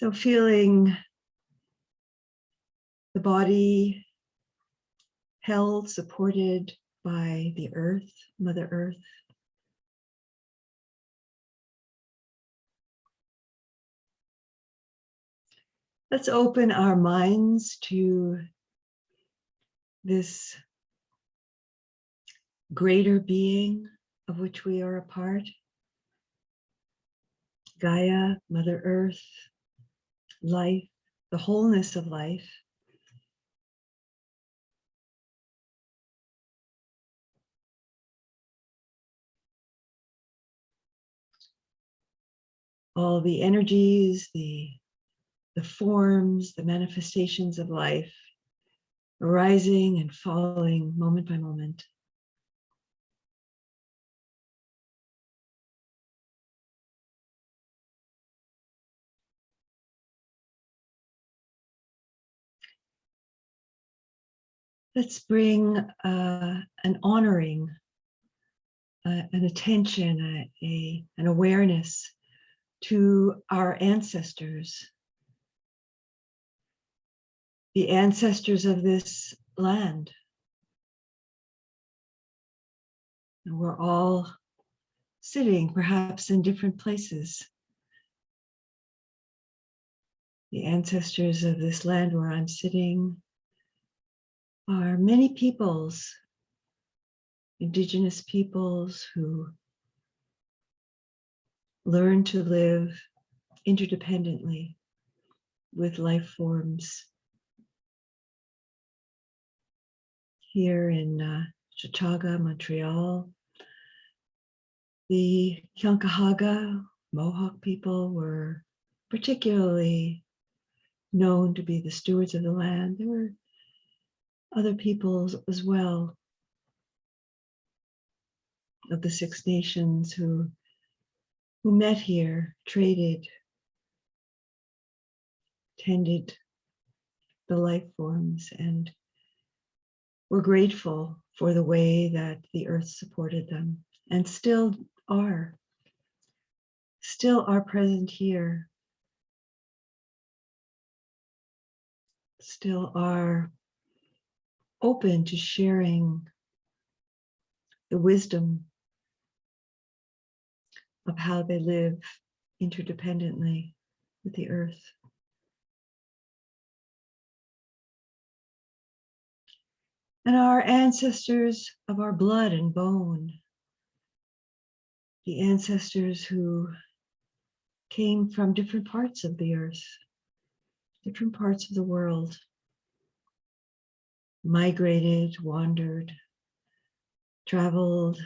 So feeling the body held, supported by the earth, Mother Earth. Let's open our minds to this greater being of which we are a part. Gaia, Mother Earth, life, the wholeness of life. All the energies, the forms, the manifestations of life, arising and falling moment by moment. Let's bring an honoring, an attention, an awareness to our ancestors, the ancestors of this land. And we're all sitting perhaps in different places. The ancestors of this land where I'm sitting are many peoples, indigenous peoples who learn to live interdependently with life forms. Here in Chichaga, Montreal, the Kyankahaga Mohawk people were particularly known to be the stewards of the land. There were other peoples as well of the Six Nations who met here, traded, tended the life forms, and were grateful for the way that the earth supported them, and still are present here, still are open to sharing the wisdom of how they live interdependently with the earth. And our ancestors of our blood and bone, the ancestors who came from different parts of the earth, different parts of the world, migrated, wandered, traveled,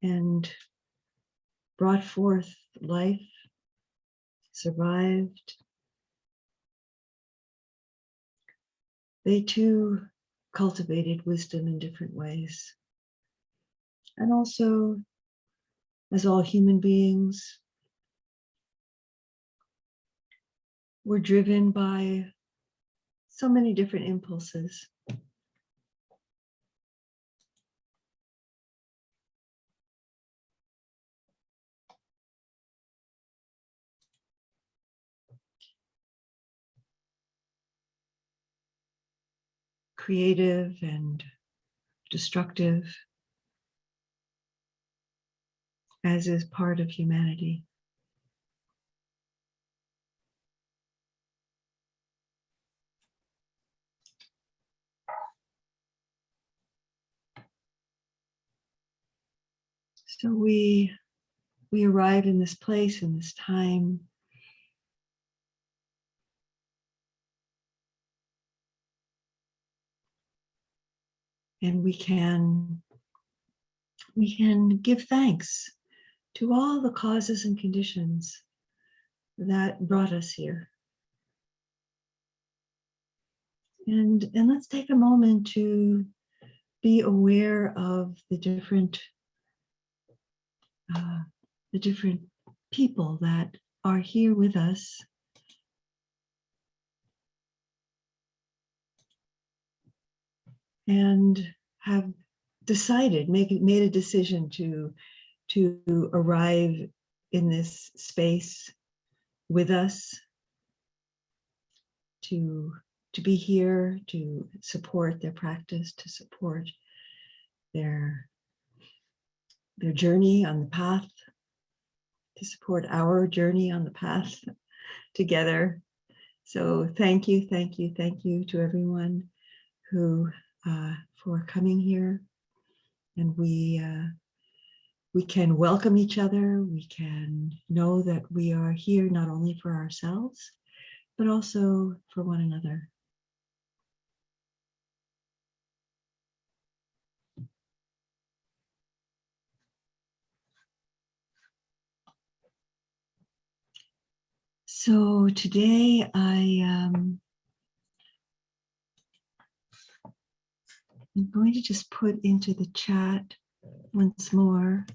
and brought forth life, survived. They too cultivated wisdom in different ways. And also, as all human beings, were driven by so many different impulses. Creative and destructive, as is part of humanity. So we arrive in this place, in this time, and we can give thanks to all the causes and conditions that brought us here. And let's take a moment to be aware of the different people that are here with us. And have decided, made a decision to arrive in this space with us, to be here, to support their practice, to support their journey on the path, to support our journey on the path together. So thank you to everyone who for coming here. And we can welcome each other. We can know that we are here not only for ourselves, but also for one another. So today I'm going to just put into the chat once more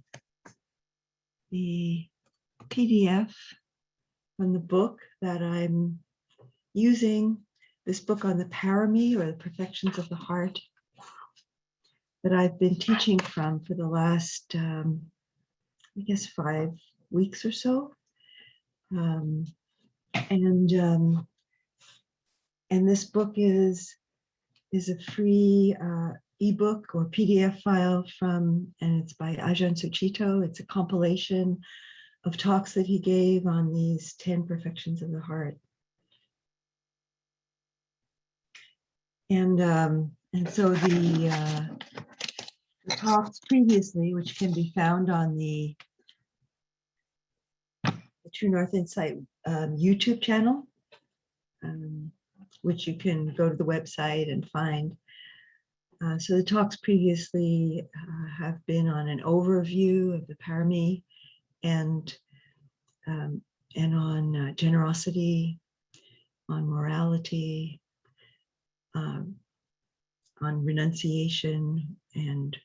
the PDF from the book that I'm using, this book on the Parami, or the perfections of the heart, that I've been teaching from for the last, I guess, 5 weeks or so. And this book is a free ebook or PDF file from, and it's by Ajahn Sucitto. It's a compilation of talks that he gave on these 10 perfections of the heart. And so the talks previously, which can be found on the True North Insight YouTube channel, which you can go to the website and find. So the talks previously have been on an overview of the Parami, and on generosity, on morality, on renunciation, and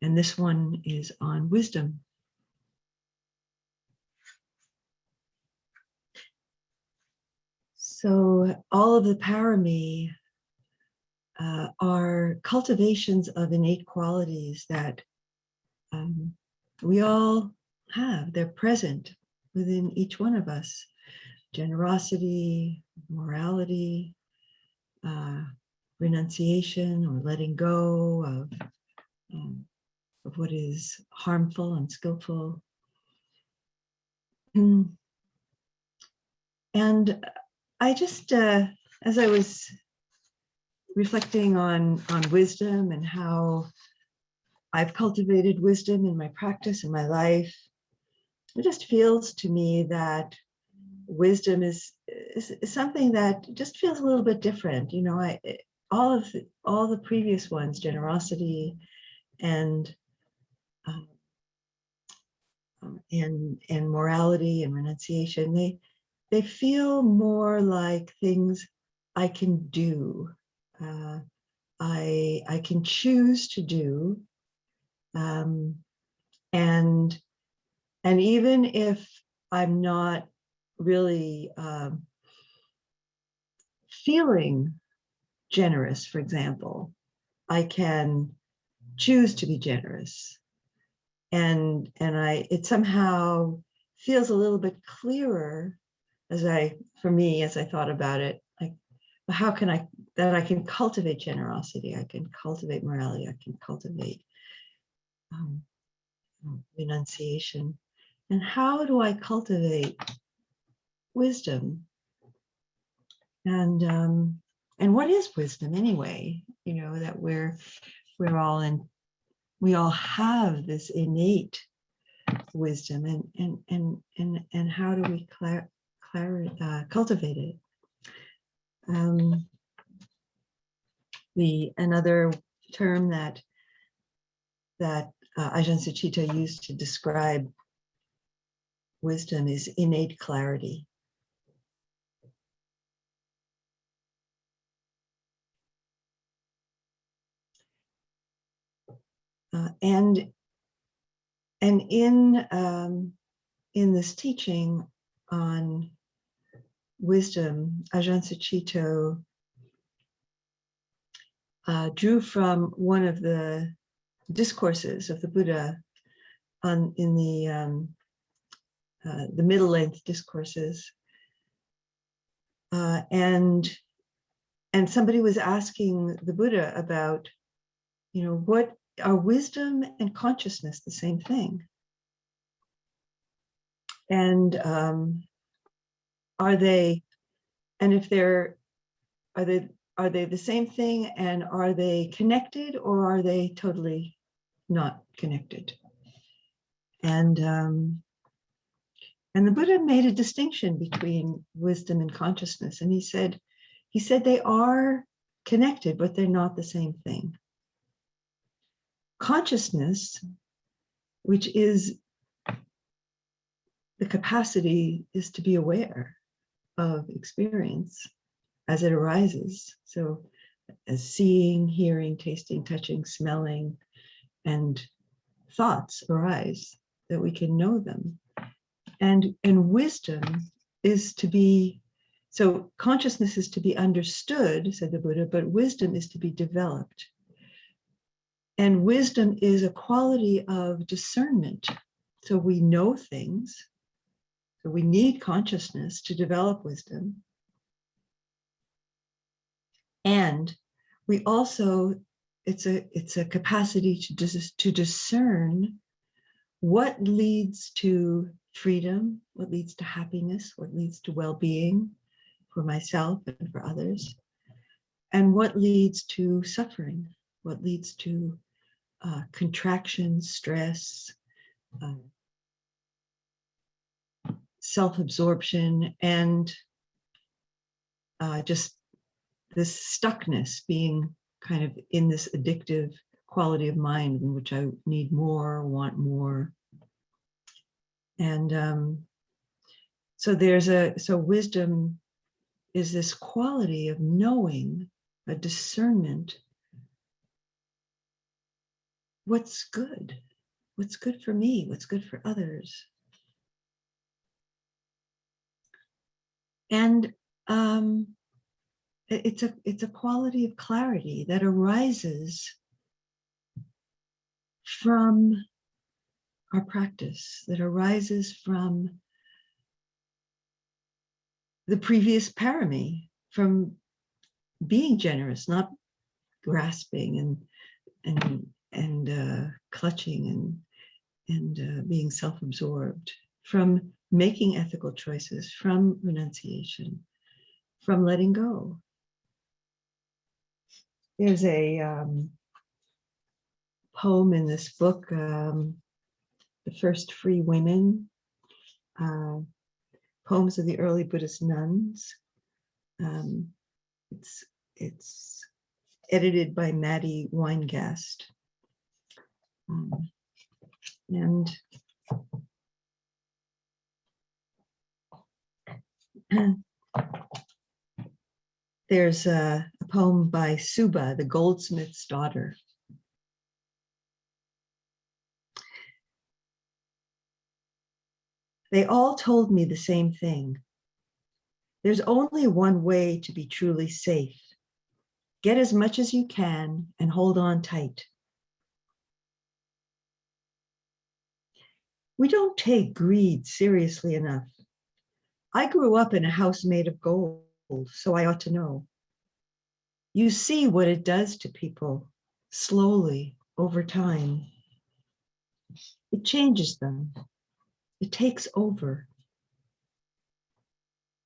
this one is on wisdom. So all of the Parami are cultivations of innate qualities that we all have. They're present within each one of us. Generosity, morality, renunciation, or letting go of what is harmful, unskillful. And I just, as I was reflecting on wisdom and how I've cultivated wisdom in my practice, in my life, it just feels to me that wisdom is something that just feels a little bit different. You know, all the previous ones, generosity and morality and renunciation, they feel more like things I can do. I can choose to do, and even if I'm not really feeling generous, for example, I can choose to be generous, and it somehow feels a little bit clearer as I thought about it, like, how can I can cultivate generosity, I can cultivate morality, I can cultivate renunciation, and how do I cultivate wisdom? And what is wisdom anyway? You know, that we're all in, we all have this innate wisdom, and how do we cultivate it? Another term that Ajahn Sucitto used to describe wisdom is innate clarity. And in this teaching on wisdom, Ajahn Sucitto drew from one of the discourses of the Buddha in the the middle length discourses. And somebody was asking the Buddha about, what are wisdom and consciousness the same thing? And are they, and if they're, are they the same thing, and are they connected, or are they totally not connected? And the Buddha made a distinction between wisdom and consciousness, and he said they are connected, but they're not the same thing. Consciousness, which is the capacity, is to be aware of experience as it arises. So as seeing, hearing, tasting, touching, smelling, and thoughts arise, that we can know them. And wisdom is to be, so consciousness is to be understood, said the Buddha, but wisdom is to be developed. And wisdom is a quality of discernment. So we know things, so we need consciousness to develop wisdom. And we also, it's a capacity to discern what leads to freedom, what leads to happiness, what leads to well-being for myself and for others, and what leads to suffering, what leads to contraction, stress, self-absorption, and just this stuckness, being kind of in this addictive quality of mind in which I need more, want more. And so wisdom is this quality of knowing, a discernment, what's good for me, what's good for others. And it's a quality of clarity that arises from our practice, that arises from the previous parami, from being generous, not grasping and clutching and being self-absorbed, from making ethical choices, from renunciation, from letting go. There's a poem in this book, The First Free Women, poems of the early Buddhist nuns. It's edited by Maddie Weingast. And there's a poem by Suba, the goldsmith's daughter. They all told me the same thing. There's only one way to be truly safe. Get as much as you can and hold on tight. We don't take greed seriously enough. I grew up in a house made of gold, so I ought to know. You see what it does to people slowly over time. It changes them. It takes over.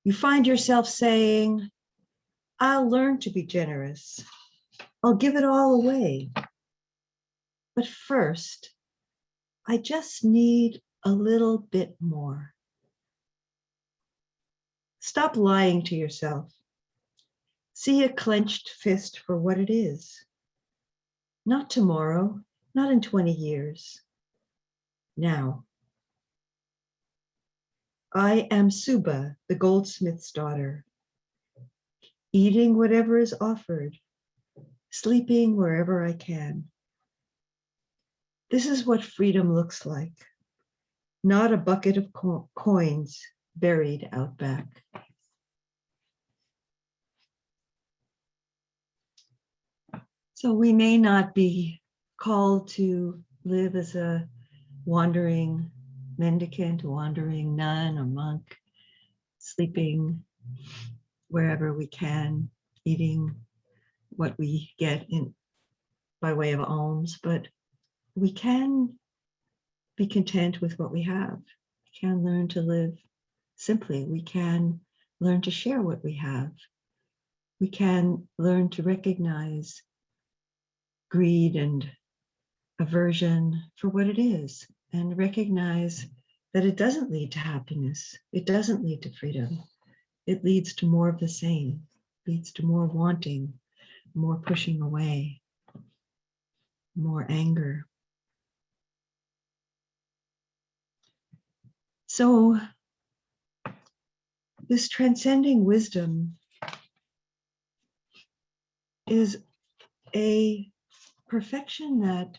You find yourself saying, I'll learn to be generous. I'll give it all away. But first, I just need a little bit more. Stop lying to yourself. See a clenched fist for what it is. Not tomorrow, not in 20 years. Now. I am Suba, the goldsmith's daughter, eating whatever is offered, sleeping wherever I can. This is what freedom looks like, not a bucket of coins buried out back. So we may not be called to live as a wandering mendicant, a wandering nun or monk, sleeping wherever we can, eating what we get in by way of alms, but we can be content with what we have. We can learn to live simply. We can learn to share what we have. We can learn to recognize greed and aversion for what it is, and recognize that it doesn't lead to happiness. It doesn't lead to freedom. It leads to more of the same, leads to more wanting, more pushing away, more anger. So this transcending wisdom is a perfection that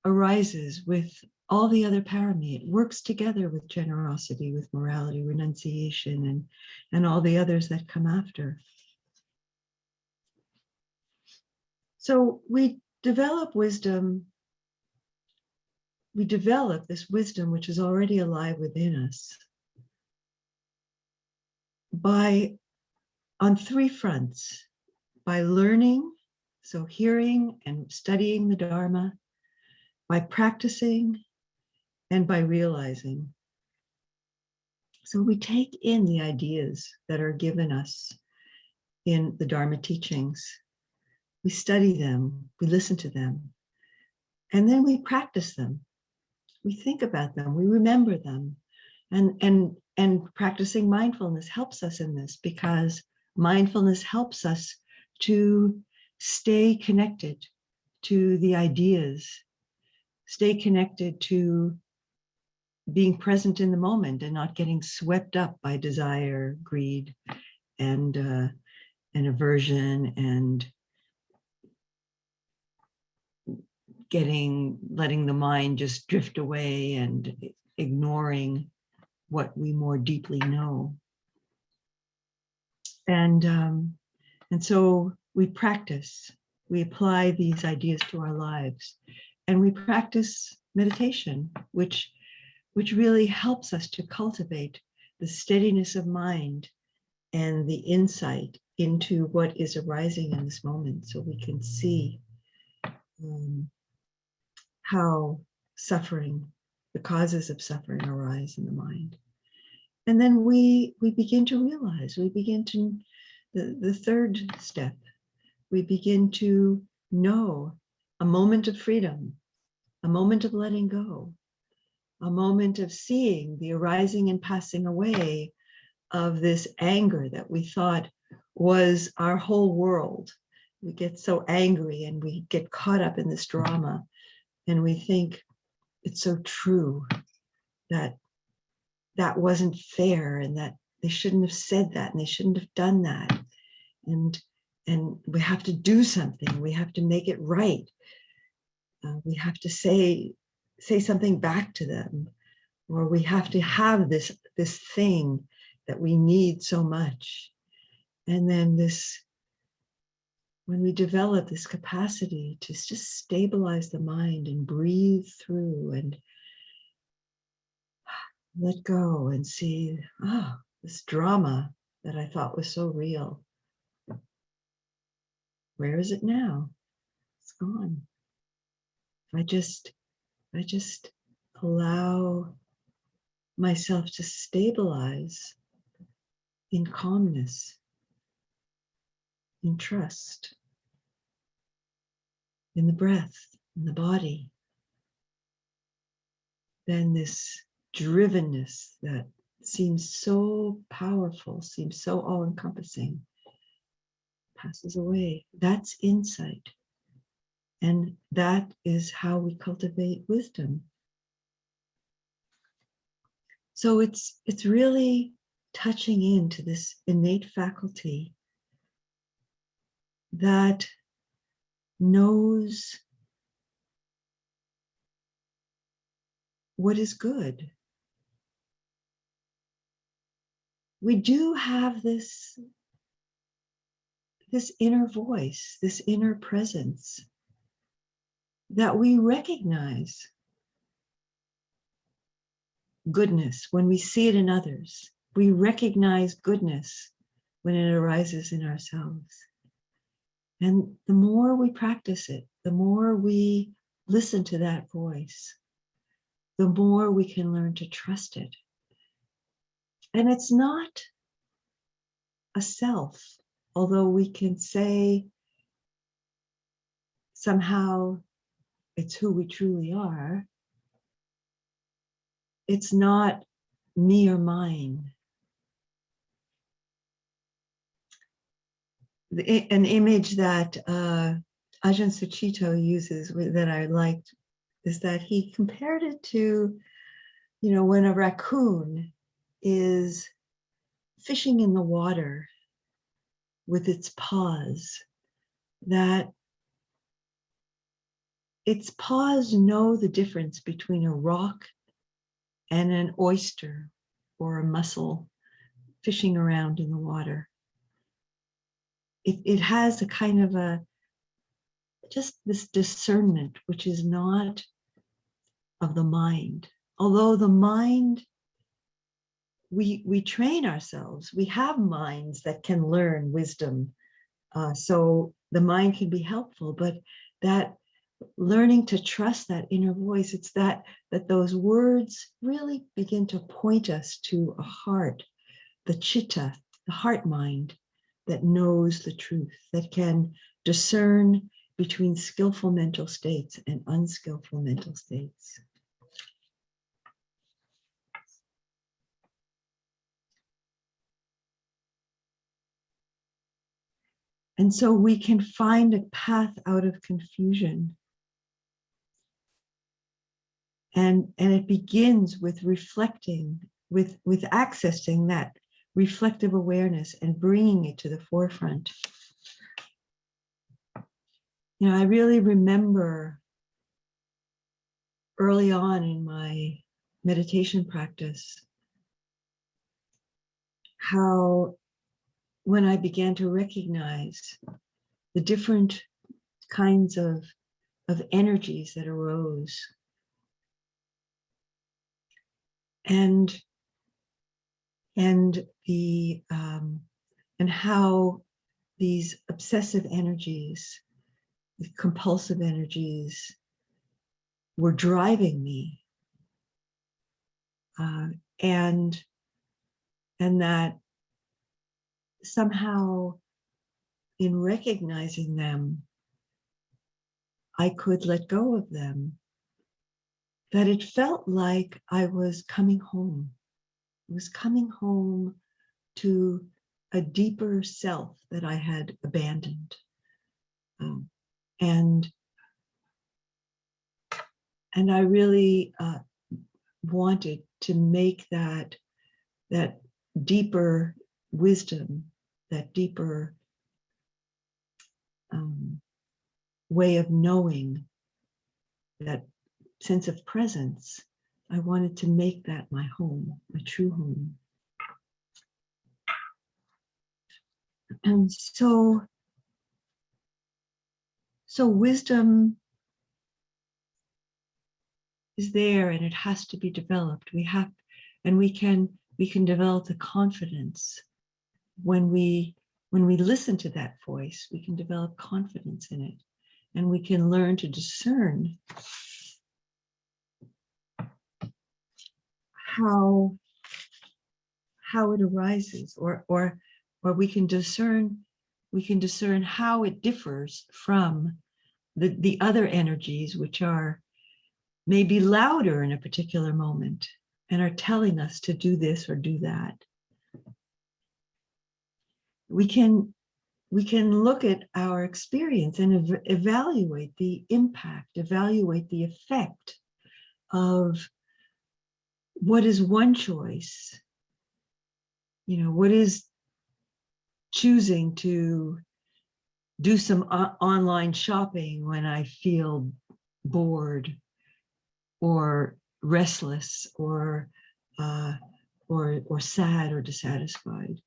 arises with all the other parami. It works together with generosity, with morality, renunciation, and all the others that come after. So we develop wisdom. We develop this wisdom which is already alive within us on three fronts: by learning, so hearing and studying the Dharma, by practicing, and by realizing. So we take in the ideas that are given us in the Dharma teachings. We study them, we listen to them, and then we practice them. We think about them, we remember them. And practicing mindfulness helps us in this, because mindfulness helps us to stay connected to the ideas, stay connected to being present in the moment and not getting swept up by desire, greed, and aversion, and letting the mind just drift away and ignoring what we more deeply know. And so we practice, we apply these ideas to our lives, and we practice meditation, which really helps us to cultivate the steadiness of mind and the insight into what is arising in this moment, so we can see how the causes of suffering arise in the mind. And then we begin to realize, the third step, we begin to know a moment of freedom, a moment of letting go, a moment of seeing the arising and passing away of this anger that we thought was our whole world. We get so angry and we get caught up in this drama, and we think it's so true that wasn't fair, and that they shouldn't have said that, and they shouldn't have done that, and we have to do something. We have to make it right. We have to say something back to them, or we have to have this thing that we need so much. And then when we develop this capacity to just stabilize the mind and breathe through and let go and see, this drama that I thought was so real, where is it now? It's gone. I just allow myself to stabilize in calmness, in trust, in the breath, in the body, then this drivenness that seems so powerful, seems so all-encompassing, passes away. That's insight. And that is how we cultivate wisdom. So it's really touching into this innate faculty that knows what is good. We do have this inner voice, this inner presence that we recognize goodness when we see it in others. We recognize goodness when it arises in ourselves. And the more we practice it, the more we listen to that voice, the more we can learn to trust it. And it's not a self, although we can say somehow it's who we truly are. It's not me or mine. An image that Ajahn Sucitto uses that I liked is that he compared it to, when a raccoon is fishing in the water with its paws, that its paws know the difference between a rock and an oyster or a mussel fishing around in the water. It has a kind of just this discernment, which is not of the mind. Although the mind, we train ourselves, we have minds that can learn wisdom. So the mind can be helpful, but that learning to trust that inner voice, it's that those words really begin to point us to a heart, the chitta, the heart mind that knows the truth, that can discern between skillful mental states and unskillful mental states. And so we can find a path out of confusion. And it begins with reflecting, with accessing that reflective awareness and bringing it to the forefront. I really remember early on in my meditation practice how when I began to recognize the different kinds of energies that arose, and how these obsessive energies, the compulsive energies, were driving me, and that somehow in recognizing them, I could let go of them, that it felt like I was coming home. I was coming home to a deeper self that I had abandoned. And I really wanted to make that deeper wisdom, that deeper way of knowing, that sense of presence. I wanted to make that my home, my true home. And so wisdom is there, and it has to be developed. We can develop the confidence when we listen to that voice. We can develop confidence in it, and we can learn to discern how it arises, or we can discern how it differs from the other energies, which are maybe louder in a particular moment and are telling us to do this or do that. We can look at our experience and evaluate the impact, evaluate the effect of what is one choice. What is choosing to do some online shopping when I feel bored or restless or sad or dissatisfied,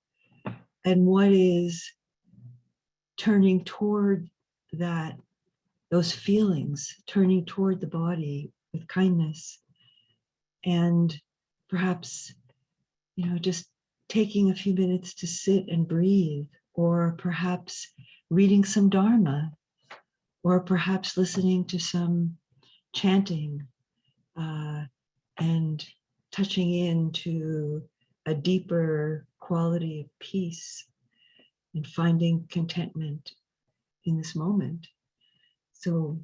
and what is turning toward those feelings, turning toward the body with kindness and perhaps, just taking a few minutes to sit and breathe, or perhaps reading some Dharma, or perhaps listening to some chanting, and touching into a deeper quality of peace and finding contentment in this moment. So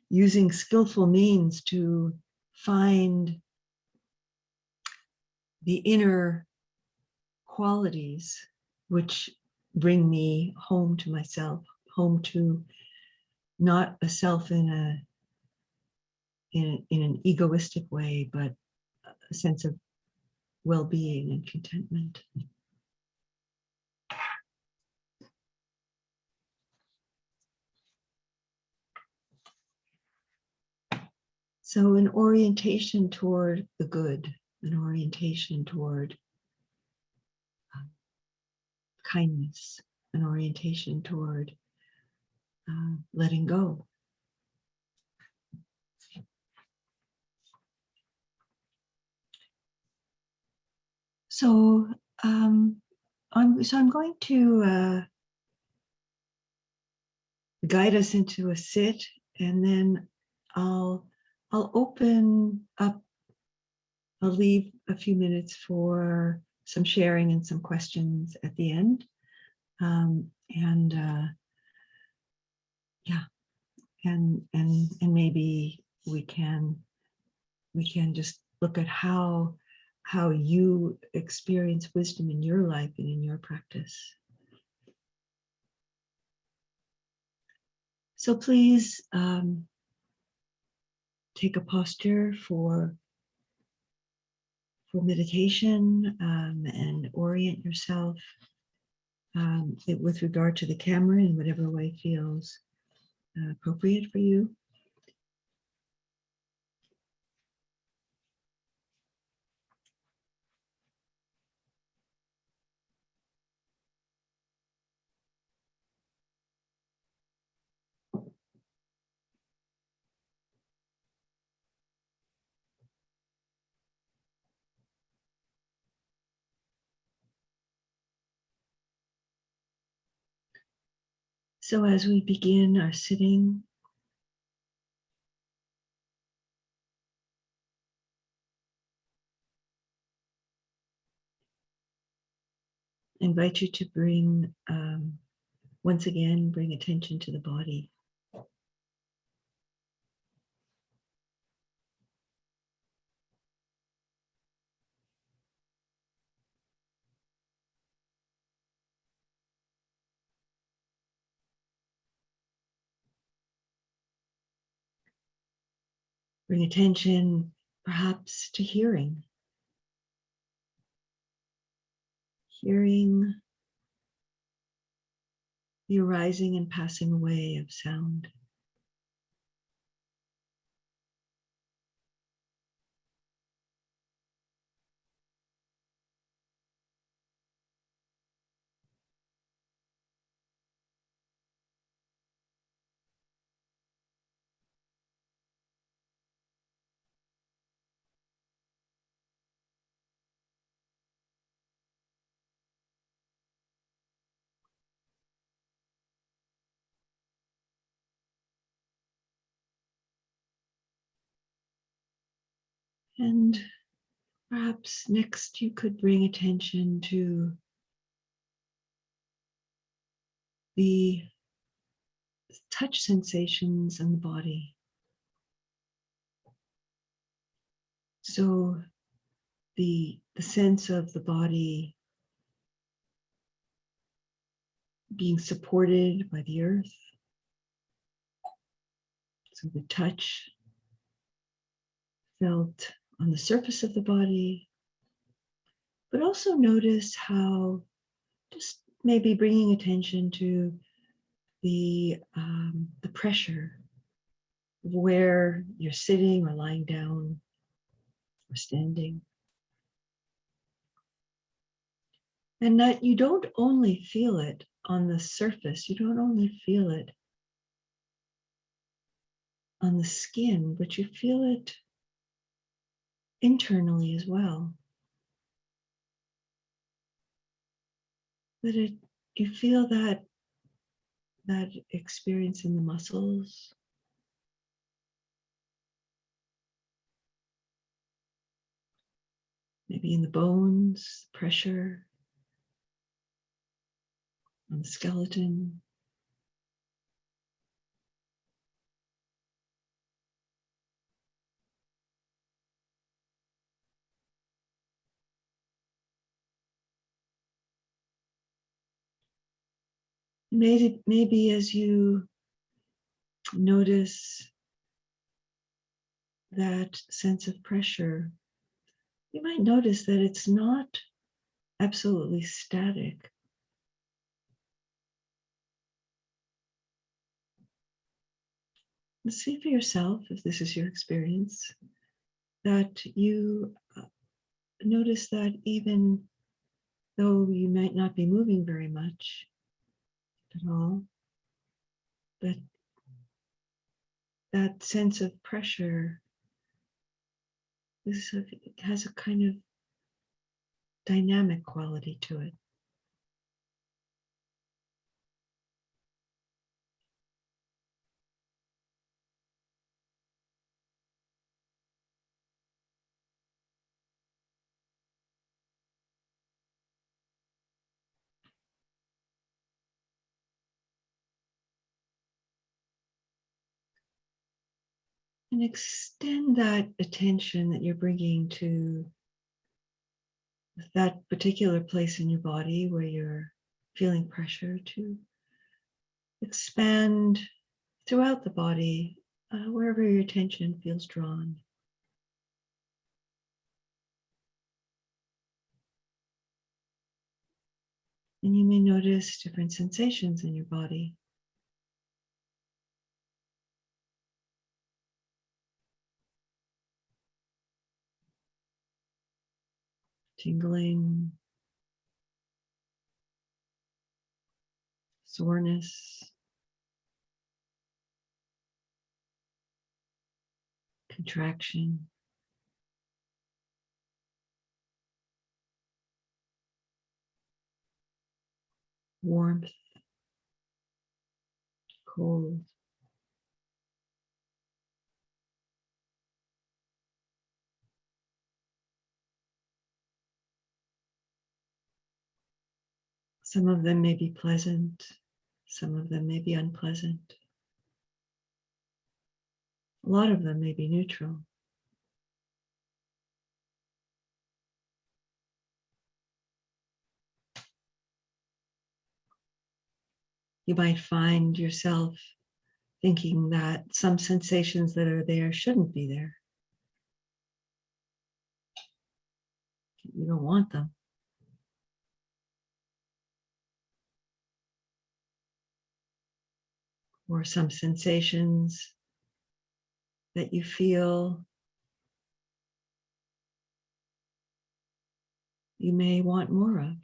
using skillful means to find the inner qualities which bring me home to myself, home to not a self in an egoistic way, but a sense of well-being and contentment. So an orientation toward the good, an orientation toward kindness, an orientation toward letting go. So I'm going to guide us into a sit, and then I'll open up. I'll leave a few minutes for some sharing and some questions at the end. And maybe we can just look at how you experience wisdom in your life and in your practice. So please take a posture for meditation, and orient yourself with regard to the camera in whatever way feels appropriate for you. So as we begin our sitting, I invite you to bring, once again, bring attention to the body. Bring attention perhaps to hearing. Hearing the arising and passing away of sound. And perhaps next you could bring attention to the touch sensations in the body. So the sense of the body being supported by the earth. So the touch felt on the surface of the body, but also notice how just maybe bringing attention to the pressure of where you're sitting or lying down or standing. And that you don't only feel it on the surface, you don't only feel it on the skin, but you feel it internally as well. But you feel that experience in the muscles. Maybe in the bones, pressure on the skeleton. Maybe as you notice that sense of pressure, you might notice that it's not absolutely static. And see for yourself, if this is your experience, that you notice that even though you might not be moving very much at all, but that sense of pressure has a kind of dynamic quality to it. And extend that attention that you're bringing to that particular place in your body where you're feeling pressure to expand throughout the body, wherever your attention feels drawn. And you may notice different sensations in your body. Tingling, soreness, contraction, warmth, cold. Some of them may be pleasant, some of them may be unpleasant. A lot of them may be neutral. You might find yourself thinking that some sensations that are there shouldn't be there. You don't want them. Or some sensations that you feel you may want more of.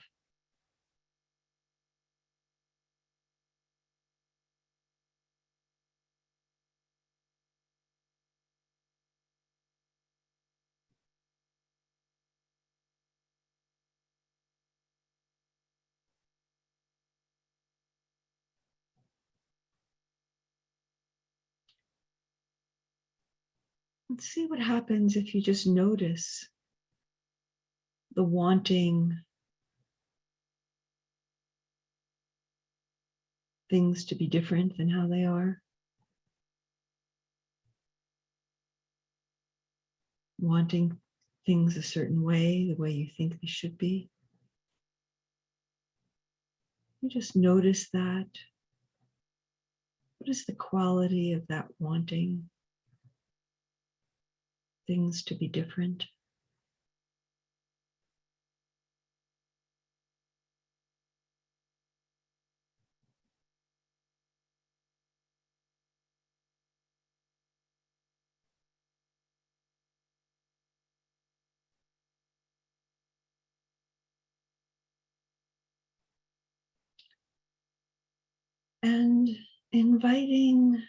Let's see what happens if you just notice the wanting things to be different than how they are. Wanting things a certain way, the way you think they should be. You just notice that. What is the quality of that wanting things to be different? And inviting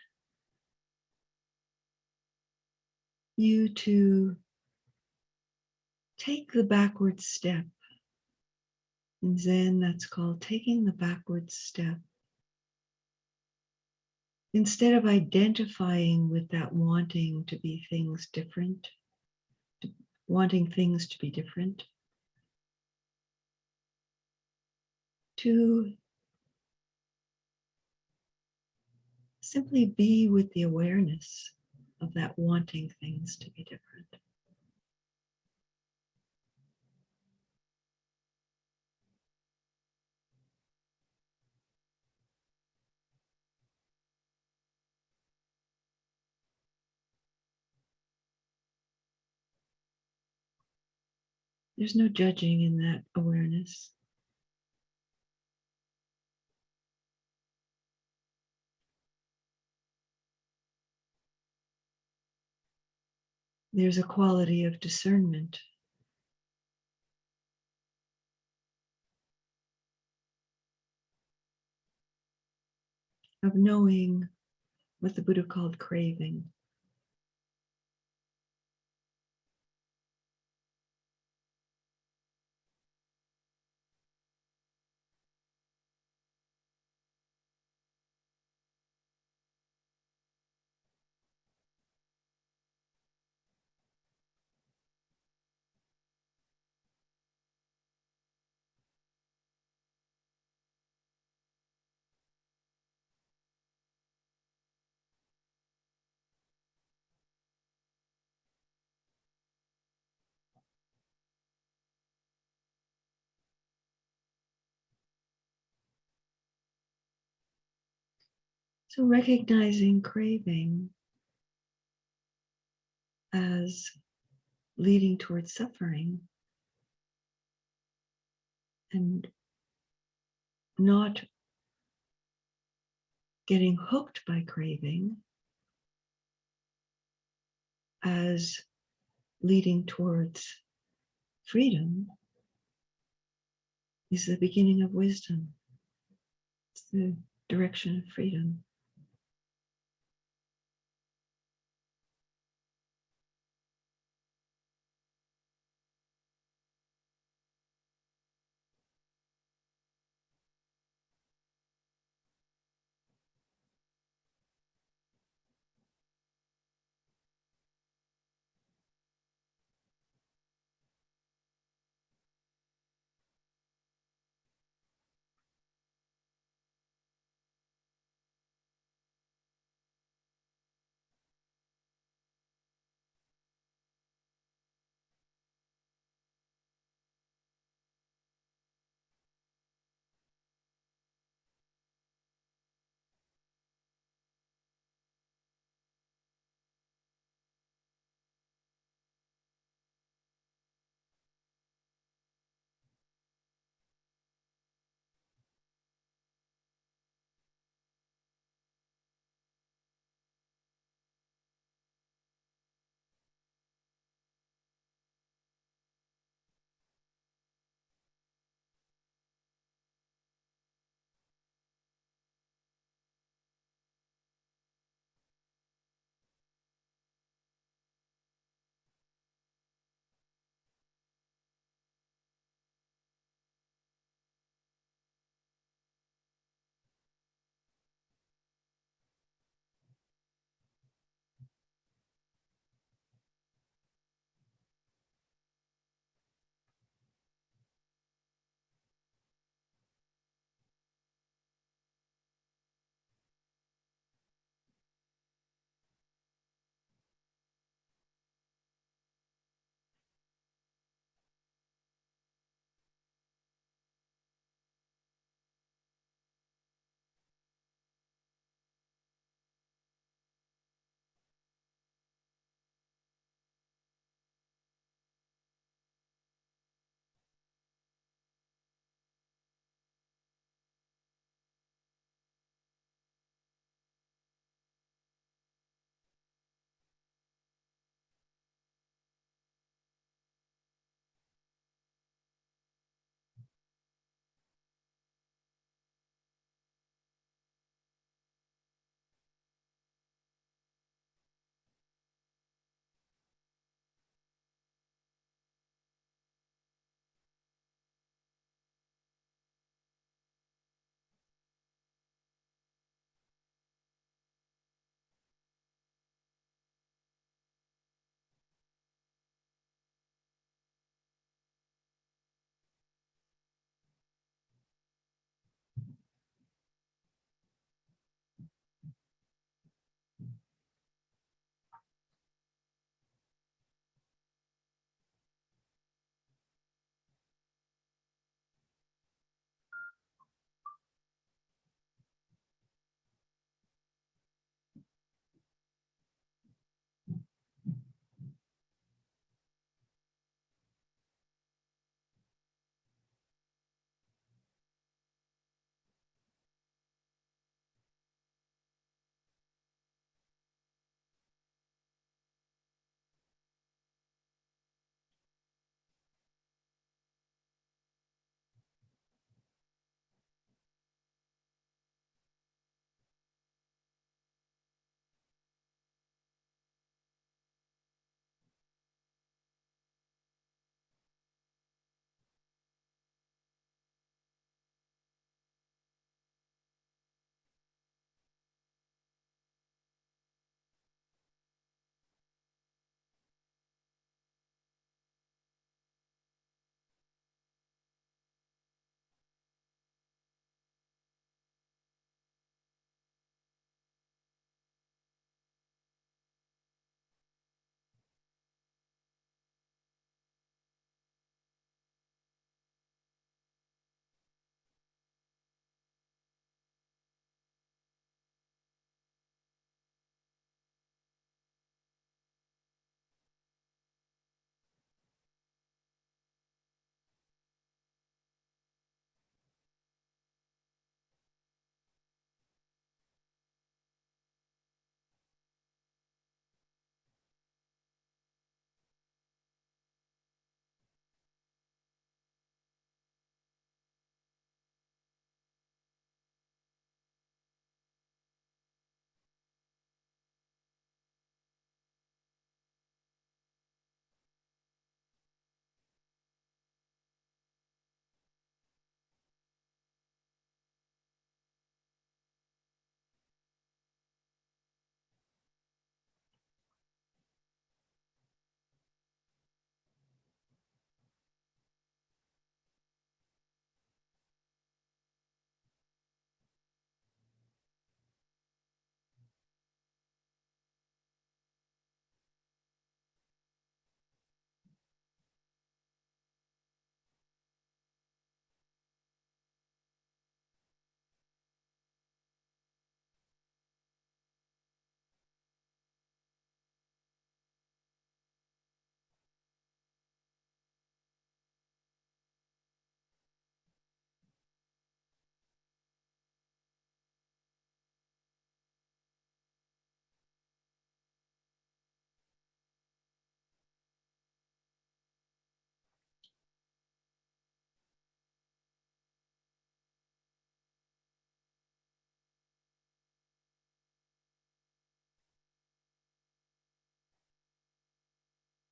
you to take the backward step In Zen, that's called taking the backward step. Instead of identifying with that wanting to be things different, wanting things to be different, to simply be with the awareness of that wanting things to be different. There's no judging in that awareness. There's a quality of discernment, of knowing what the Buddha called craving. So recognizing craving as leading towards suffering and not getting hooked by craving as leading towards freedom is the beginning of wisdom. It's the direction of freedom.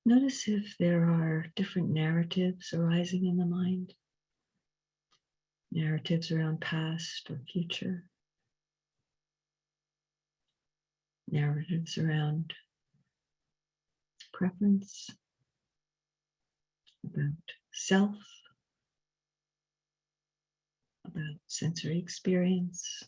Notice if there are different narratives arising in the mind, narratives around past or future, narratives around preference, about self, about sensory experience.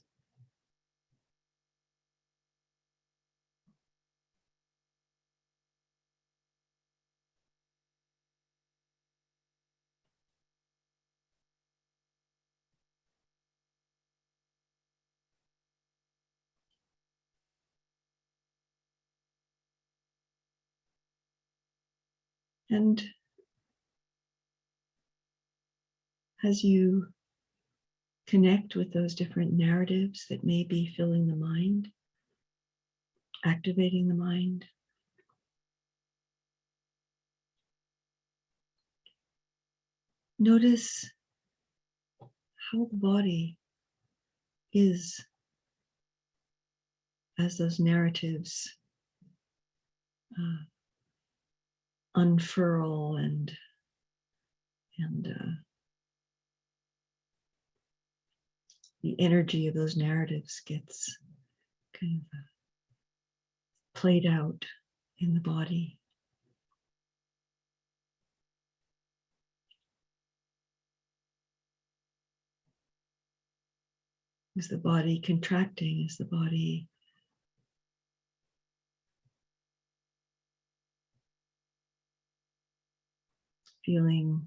And as you connect with those different narratives that may be filling the mind, activating the mind, notice how the body is as those narratives unfurl and the energy of those narratives gets kind of played out in the body. Is the body contracting? Is the body feeling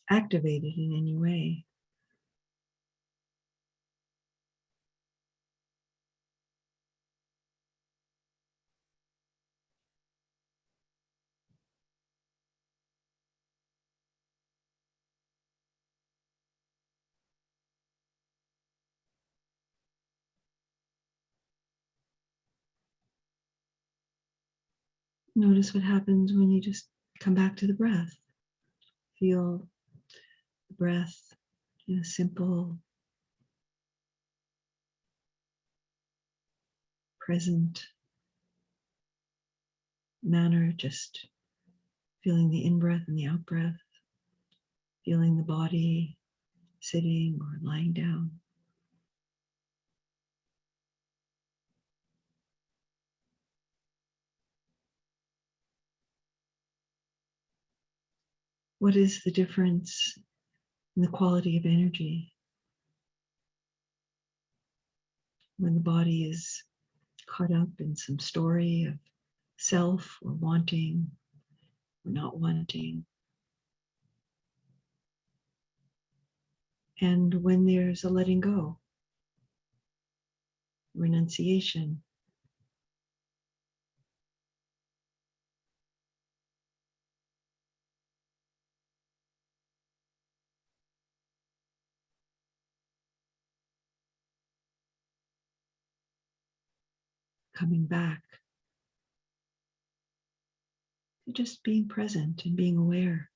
activated in any way? Notice what happens when you just come back to the breath. Feel the breath in a simple, present manner, just feeling the in-breath and the out-breath, feeling the body sitting or lying down. What is the difference in the quality of energy when the body is caught up in some story of self or wanting or not wanting? And when there's a letting go, renunciation, coming back to just being present and being aware.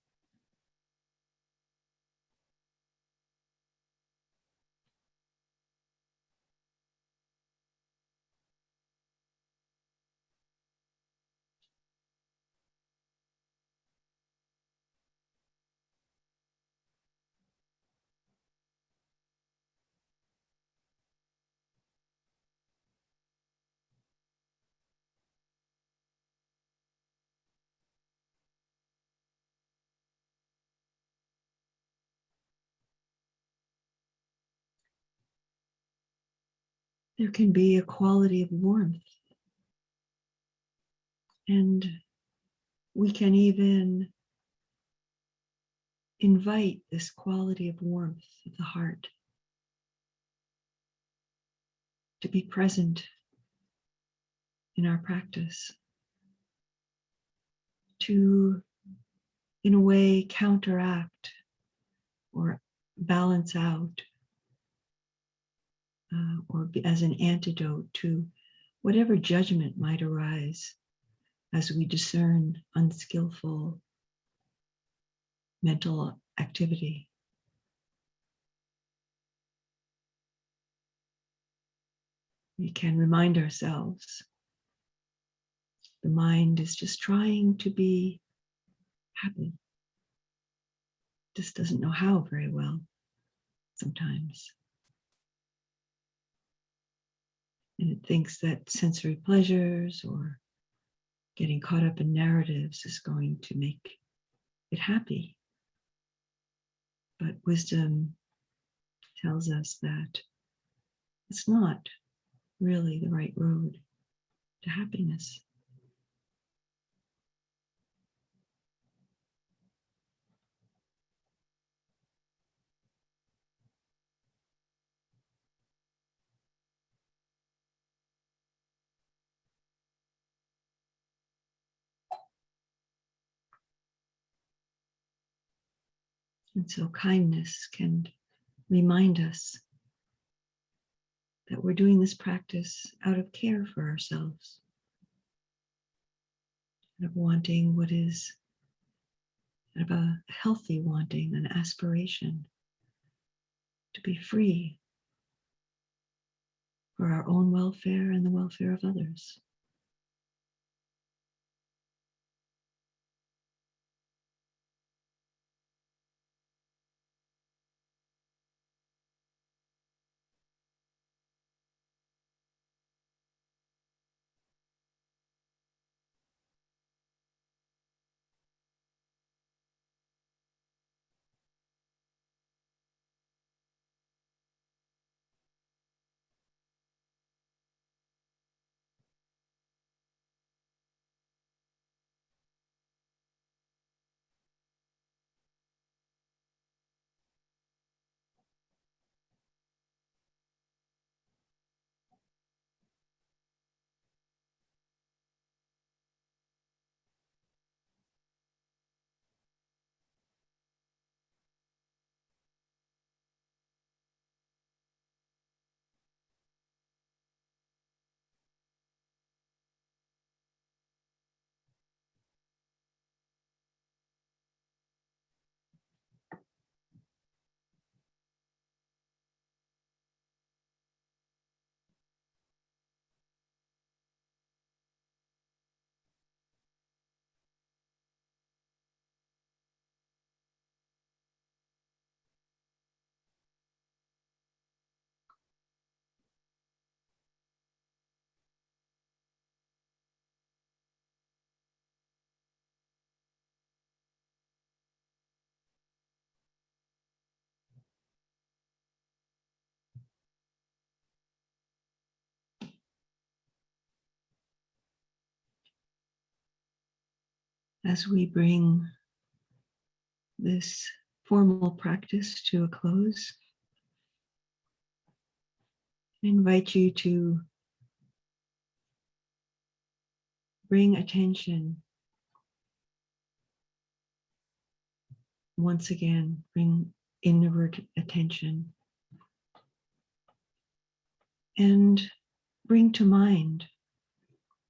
There can be a quality of warmth, and we can even invite this quality of warmth of the heart to be present in our practice, to, in a way, counteract or balance out, or as an antidote to whatever judgment might arise as we discern unskillful mental activity. We can remind ourselves The mind is just trying to be happy. Just doesn't know how very well sometimes. And it thinks that sensory pleasures or getting caught up in narratives is going to make it happy. But wisdom tells us that it's not really the right road to happiness. And so kindness can remind us that we're doing this practice out of care for ourselves, out of wanting what is, out of a healthy wanting, an aspiration to be free for our own welfare and the welfare of others. As we bring this formal practice to a close, I invite you to bring attention once again, bring inward attention and bring to mind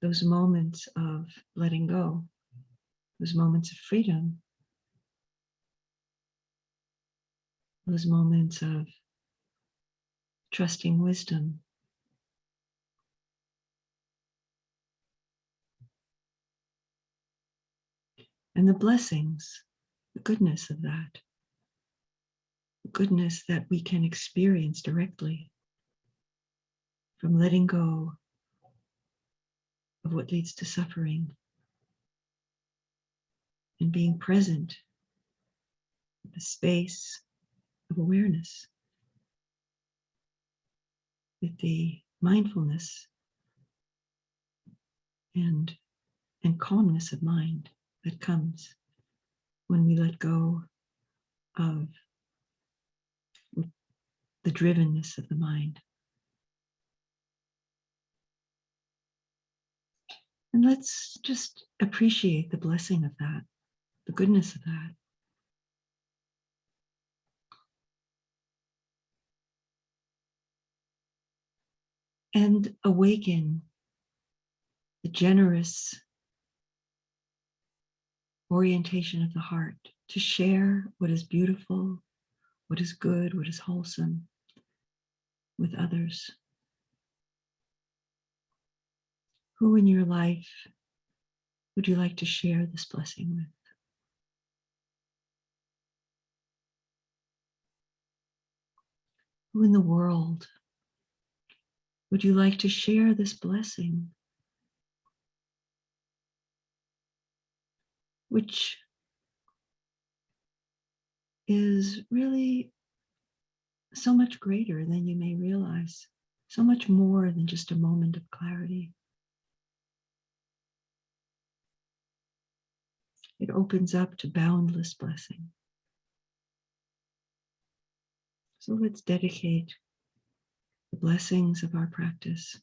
those moments of letting go, those moments of freedom, those moments of trusting wisdom. And the blessings, the goodness of that, the goodness that we can experience directly from letting go of what leads to suffering and being present in the space of awareness with the mindfulness and calmness of mind that comes when we let go of the drivenness of the mind. And let's just appreciate the blessing of that, the goodness of that. And awaken the generous orientation of the heart to share what is beautiful, what is good, what is wholesome with others. Who in your life would you like to share this blessing with? Who in the world would you like to share this blessing, which is really so much greater than you may realize, so much more than just a moment of clarity. It opens up to boundless blessing. So let's dedicate the blessings of our practice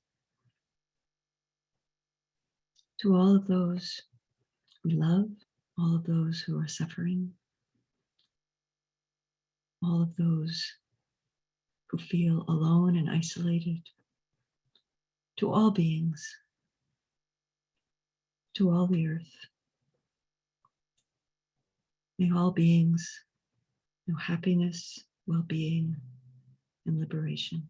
to all of those we love, all of those who are suffering, all of those who feel alone and isolated, to all beings, to all the earth. May all beings know happiness, well-being, and liberation.